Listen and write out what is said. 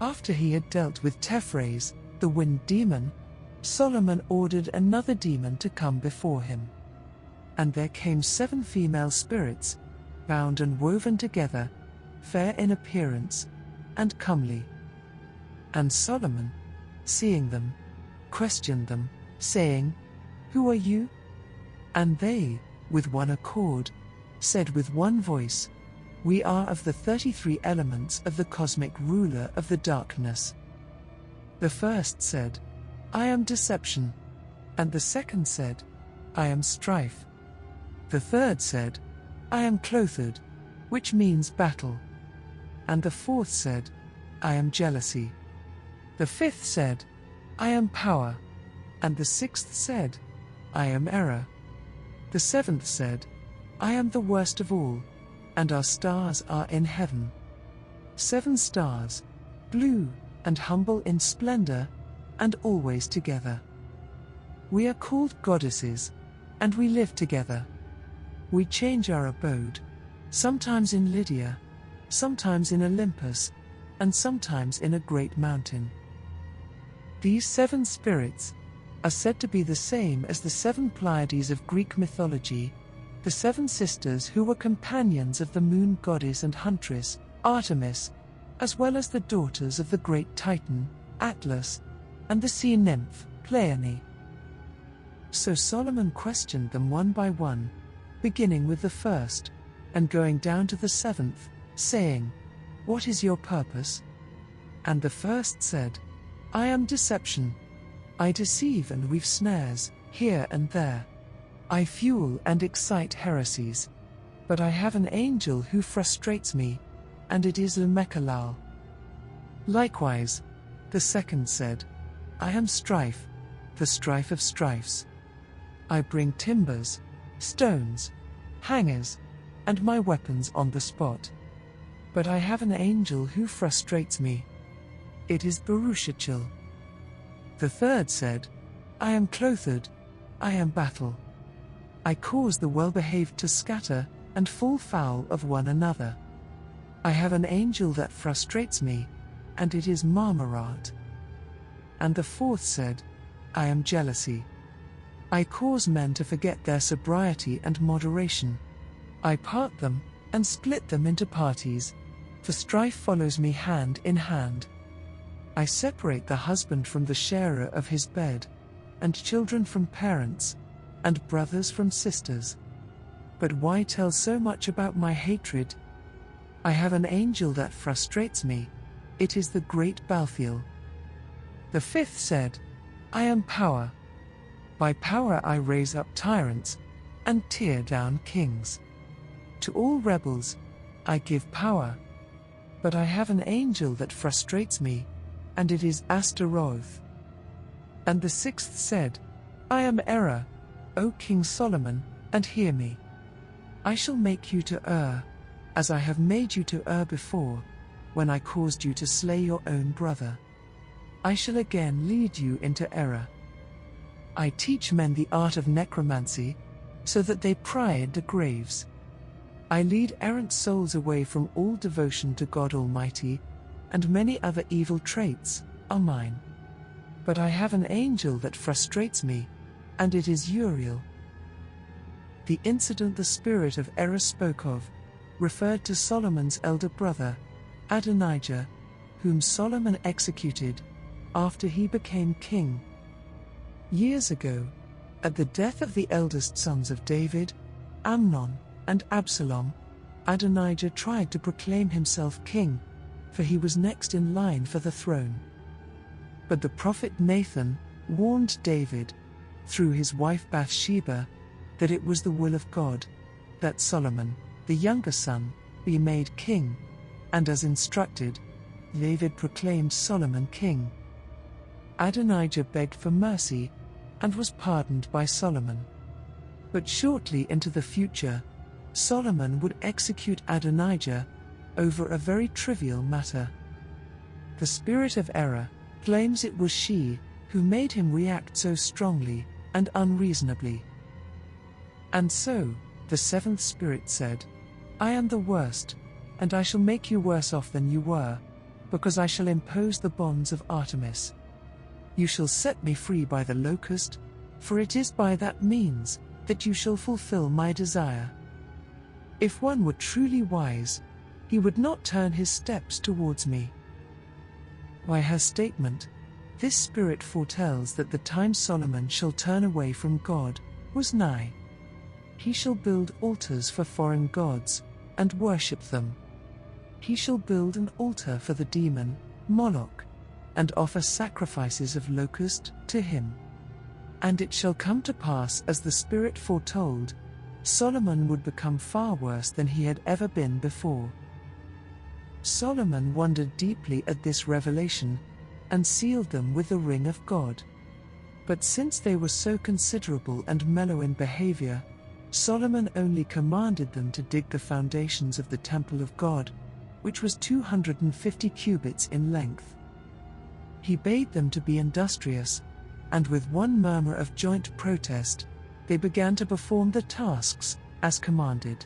After he had dealt with Tephres, the wind demon, Solomon ordered another demon to come before him. And there came 7 female spirits, bound and woven together, fair in appearance, and comely. And Solomon, seeing them, questioned them, saying, "Who are you?" And they, with one accord, said with one voice, "We are of the 33 elements of the cosmic ruler of the darkness." The first said, "I am deception." And the second said, "I am strife." The third said, "I am clothed," which means battle. And the fourth said, "I am jealousy." The fifth said, "I am power." And the sixth said, "I am error." The seventh said, "I am the worst of all, and our stars are in heaven." 7 stars, blue and humble in splendor, and always together. We are called goddesses, and we live together. We change our abode, sometimes in Lydia, sometimes in Olympus, and sometimes in a great mountain. These 7 spirits are said to be the same as the 7 Pleiades of Greek mythology, the 7 sisters who were companions of the moon goddess and huntress, Artemis, as well as the daughters of the great Titan, Atlas, and the sea nymph, Pleione. So Solomon questioned them one by one, beginning with the first, and going down to the 7th, saying, "What is your purpose?" And the first said, "I am deception. I deceive and weave snares, here and there. I fuel and excite heresies. But I have an angel who frustrates me, and it is Lamechalal." Likewise, the second said, "I am strife, the strife of strifes. I bring timbers, stones, hangers, and my weapons on the spot. But I have an angel who frustrates me. It is Barushachil." The third said, "I am clothed, I am battle. I cause the well-behaved to scatter and fall foul of one another. I have an angel that frustrates me, and it is Marmarat." And the fourth said, "I am jealousy. I cause men to forget their sobriety and moderation. I part them and split them into parties, for strife follows me hand in hand. I separate the husband from the sharer of his bed, and children from parents, and brothers from sisters. But why tell so much about my hatred? I have an angel that frustrates me, it is the great Balthiel." The fifth said, "I am power. By power I raise up tyrants, and tear down kings. To all rebels, I give power. But I have an angel that frustrates me, and it is Astaroth." And the sixth said, "I am error, O King Solomon, and hear me. I shall make you to err, as I have made you to err before, when I caused you to slay your own brother. I shall again lead you into error. I teach men the art of necromancy, so that they pry into graves. I lead errant souls away from all devotion to God Almighty, and many other evil traits are mine. But I have an angel that frustrates me, and it is Uriel." The incident the spirit of error spoke of referred to Solomon's elder brother, Adonijah, whom Solomon executed after he became king. Years ago, at the death of the eldest sons of David, Amnon and Absalom, Adonijah tried to proclaim himself king, for he was next in line for the throne. But the prophet Nathan warned David, through his wife Bathsheba, that it was the will of God that Solomon, the younger son, be made king, and as instructed, David proclaimed Solomon king. Adonijah begged for mercy, and was pardoned by Solomon. But shortly into the future, Solomon would execute Adonijah over a very trivial matter. The spirit of error claims it was she who made him react so strongly and unreasonably. And so, the seventh spirit said, "I am the worst, and I shall make you worse off than you were, because I shall impose the bonds of Artemis. You shall set me free by the locust, for it is by that means that you shall fulfill my desire. If one were truly wise, he would not turn his steps towards me. By her statement, this spirit foretells that the time Solomon shall turn away from God was nigh. He shall build altars for foreign gods, and worship them. He shall build an altar for the demon, Moloch, and offer sacrifices of locust to him. And it shall come to pass as the Spirit foretold, Solomon would become far worse than he had ever been before. Solomon wondered deeply at this revelation, and sealed them with the ring of God. But since they were so considerable and mellow in behavior, Solomon only commanded them to dig the foundations of the temple of God, which was 250 cubits in length. He bade them to be industrious, and with one murmur of joint protest, they began to perform the tasks as commanded.